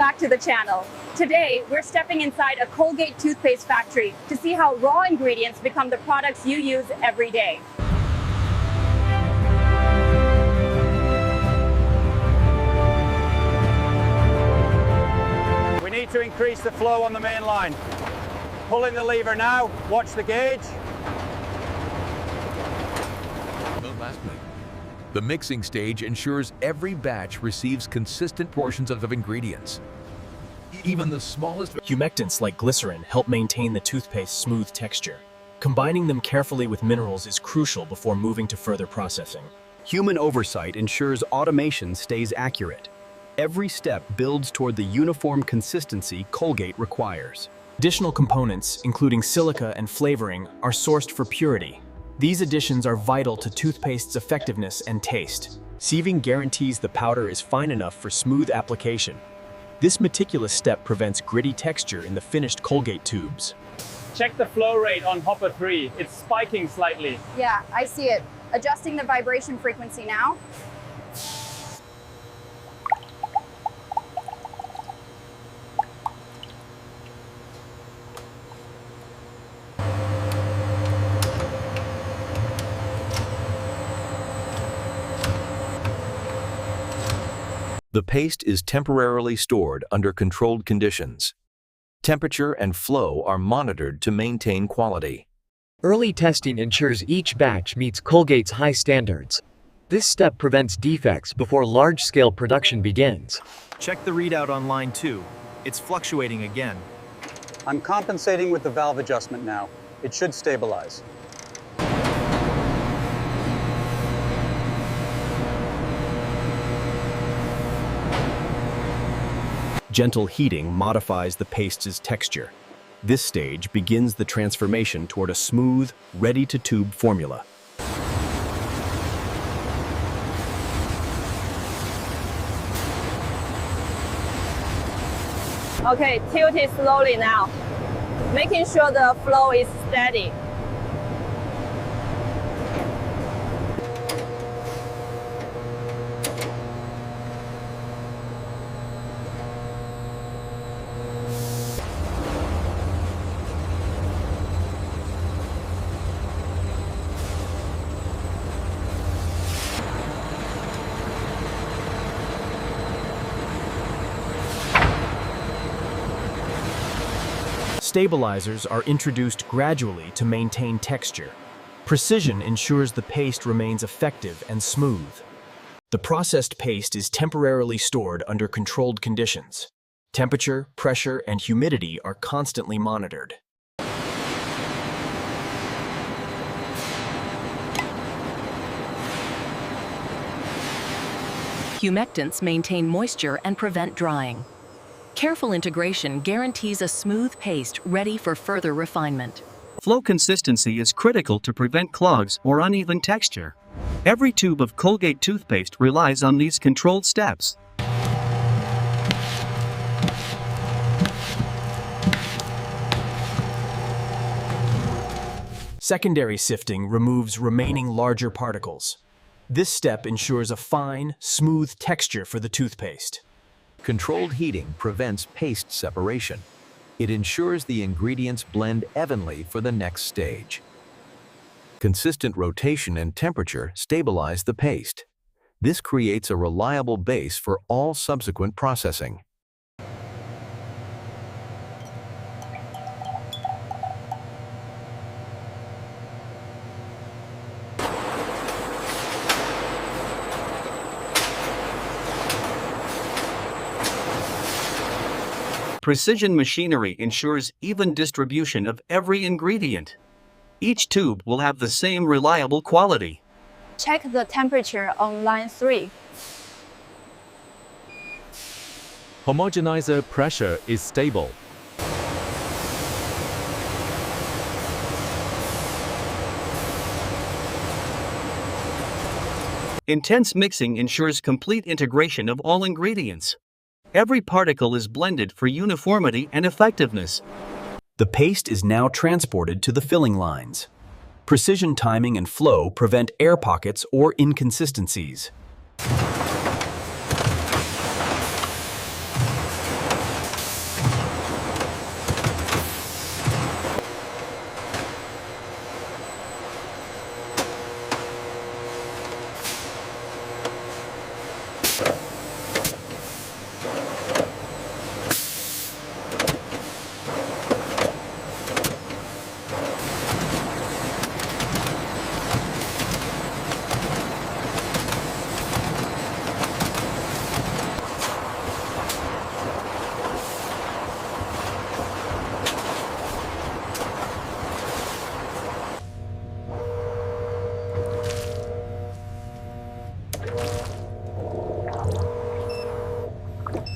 back to the channel. Today, we're stepping inside a Colgate toothpaste factory to see how raw ingredients become the products you use every day. We need to increase the flow on the main line. Pulling the lever now, watch the gauge. The mixing stage ensures every batch receives consistent portions of ingredients. Even the smallest Humectants like glycerin help maintain the toothpaste's smooth texture. Combining them carefully with minerals is crucial before moving to further processing. Human oversight ensures automation stays accurate. Every step builds toward the uniform consistency Colgate requires. Additional components, including silica and flavoring, are sourced for purity. These additions are vital to toothpaste's effectiveness and taste. Sieving guarantees the powder is fine enough for smooth application. This meticulous step prevents gritty texture in the finished Colgate tubes. Check the flow rate on hopper 3. It's spiking slightly. Yeah, I see it. Adjusting the vibration frequency now. The paste is temporarily stored under controlled conditions. Temperature and flow are monitored to maintain quality. Early testing ensures each batch meets Colgate's high standards. This step prevents defects before large-scale production begins. Check the readout on line 2. It's fluctuating again. I'm compensating with the valve adjustment now. It should stabilize. Gentle heating modifies the paste's texture. This stage begins the transformation toward a smooth, ready-to-tube formula. Okay, tilt it slowly now, making sure the flow is steady. Stabilizers are introduced gradually to maintain texture. Precision ensures the paste remains effective and smooth. The processed paste is temporarily stored under controlled conditions. Temperature, pressure, and humidity are constantly monitored. Humectants maintain moisture and prevent drying. Careful integration guarantees a smooth paste ready for further refinement. Flow consistency is critical to prevent clogs or uneven texture. Every tube of Colgate toothpaste relies on these controlled steps. Secondary sifting removes remaining larger particles. This step ensures a fine, smooth texture for the toothpaste. Controlled heating prevents paste separation. It ensures the ingredients blend evenly for the next stage. Consistent rotation and temperature stabilize the paste. This creates a reliable base for all subsequent processing. Precision machinery ensures even distribution of every ingredient. Each tube will have the same reliable quality. Check the temperature on line 3. Homogenizer pressure is stable. Intense mixing ensures complete integration of all ingredients. Every particle is blended for uniformity and effectiveness. The paste is now transported to the filling lines. Precision timing and flow prevent air pockets or inconsistencies.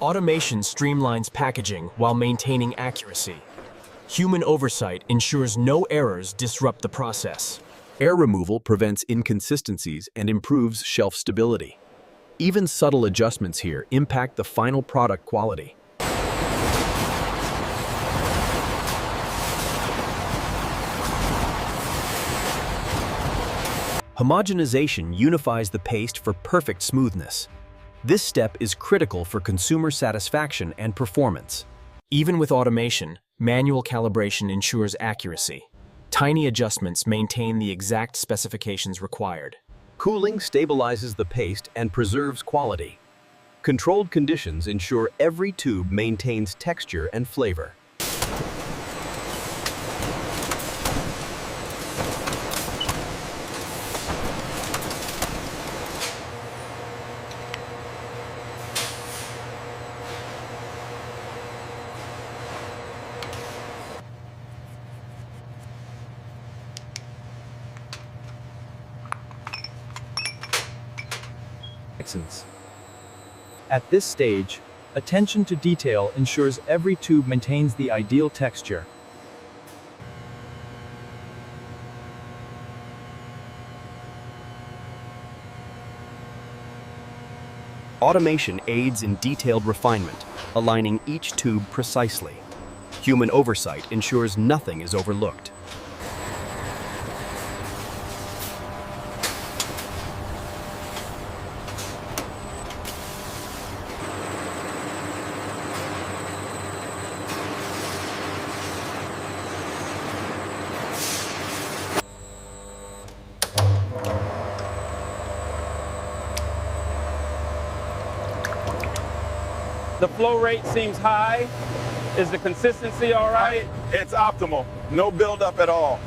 Automation streamlines packaging while maintaining accuracy. Human oversight ensures no errors disrupt the process. Air removal prevents inconsistencies and improves shelf stability. Even subtle adjustments here impact the final product quality. Homogenization unifies the paste for perfect smoothness. This step is critical for consumer satisfaction and performance. Even with automation, manual calibration ensures accuracy. Tiny adjustments maintain the exact specifications required. Cooling stabilizes the paste and preserves quality. Controlled conditions ensure every tube maintains texture and flavor. At this stage, attention to detail ensures every tube maintains the ideal texture. Automation aids in detailed refinement, aligning each tube precisely. Human oversight ensures nothing is overlooked. The flow rate seems high. Is the consistency all right? It's optimal. No buildup at all.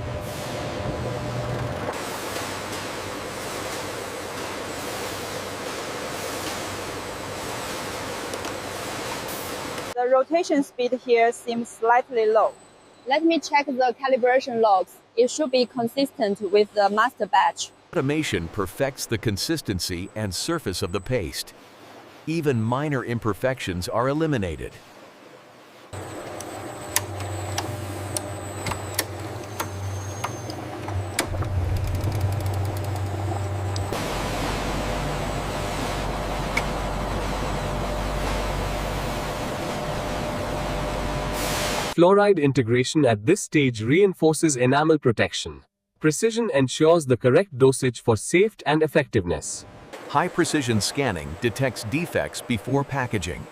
The rotation speed here seems slightly low. Let me check the calibration logs. It should be consistent with the master batch. Automation perfects the consistency and surface of the paste. Even minor imperfections are eliminated. Fluoride integration at this stage reinforces enamel protection. Precision ensures the correct dosage for safety and effectiveness. High-precision scanning detects defects before packaging.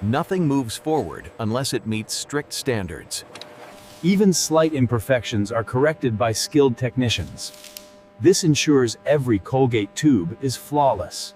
Nothing moves forward unless it meets strict standards. Even slight imperfections are corrected by skilled technicians. This ensures every Colgate tube is flawless.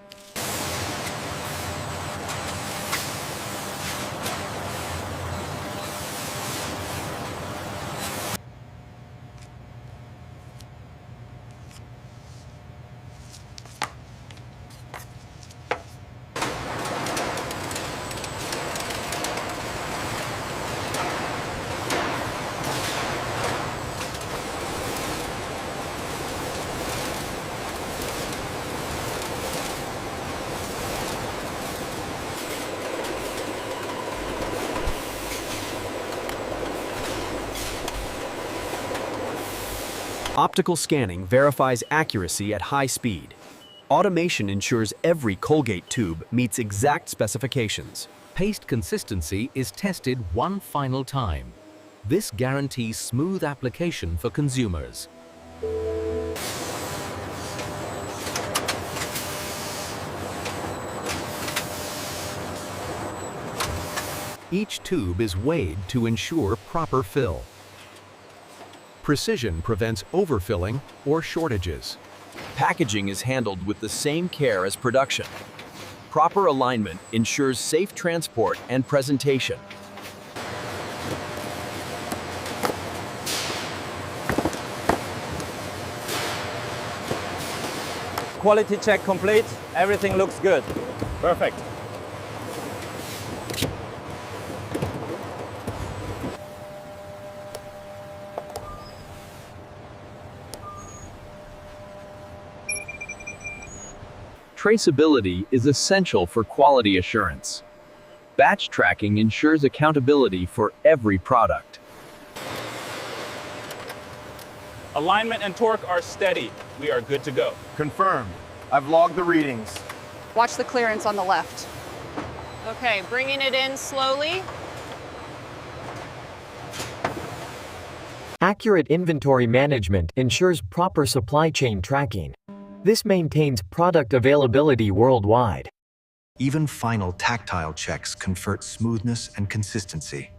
Optical scanning verifies accuracy at high speed. Automation ensures every Colgate tube meets exact specifications. Paste consistency is tested one final time. This guarantees smooth application for consumers. Each tube is weighed to ensure proper fill. Precision prevents overfilling or shortages. Packaging is handled with the same care as production. Proper alignment ensures safe transport and presentation. Quality check complete. Everything looks good. Perfect. Traceability is essential for quality assurance. Batch tracking ensures accountability for every product. Alignment and torque are steady. We are good to go. Confirmed. I've logged the readings. Watch the clearance on the left. Okay, bringing it in slowly. Accurate inventory management ensures proper supply chain tracking. This maintains product availability worldwide. Even final tactile checks confer smoothness and consistency.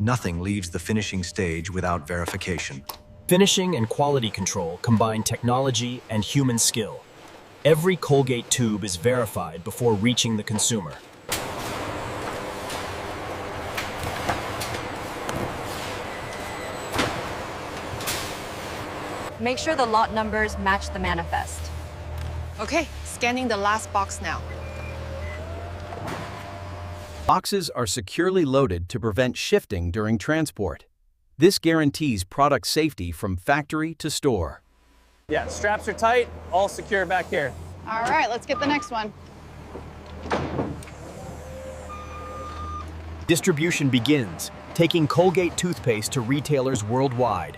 Nothing leaves the finishing stage without verification. Finishing and quality control combine technology and human skill. Every Colgate tube is verified before reaching the consumer. Make sure the lot numbers match the manifest. Okay, scanning the last box now. Boxes are securely loaded to prevent shifting during transport. This guarantees product safety from factory to store. Yeah, straps are tight, all secure back here. All right, let's get the next one. Distribution begins, taking Colgate toothpaste to retailers worldwide.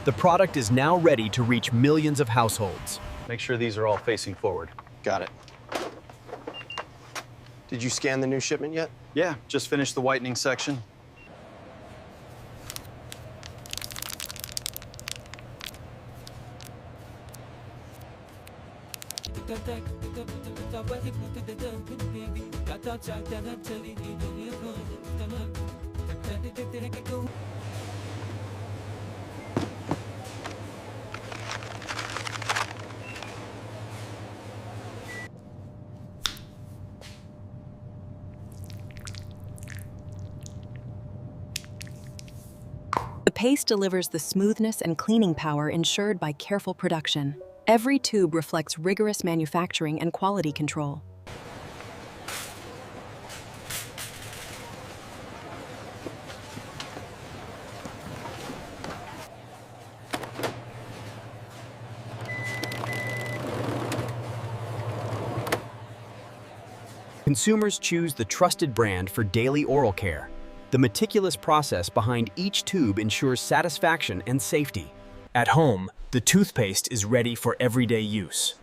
The product is now ready to reach millions of households. Make sure these are all facing forward. Got it. Did you scan the new shipment yet? Yeah, just finished the whitening section. The paste delivers the smoothness and cleaning power ensured by careful production. Every tube reflects rigorous manufacturing and quality control. Consumers choose the trusted brand for daily oral care. The meticulous process behind each tube ensures satisfaction and safety. At home, the toothpaste is ready for everyday use.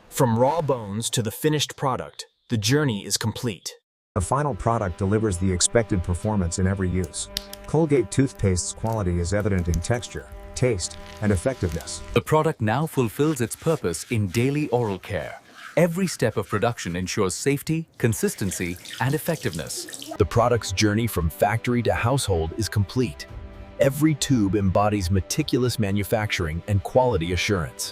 From raw bones to the finished product, the journey is complete. The final product delivers the expected performance in every use. Colgate toothpaste's quality is evident in texture, taste, and effectiveness. The product now fulfills its purpose in daily oral care. Every step of production ensures safety, consistency, and effectiveness. The product's journey from factory to household is complete. Every tube embodies meticulous manufacturing and quality assurance.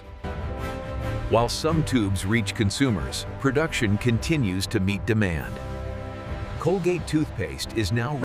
While some tubes reach consumers, production continues to meet demand. Colgate toothpaste is now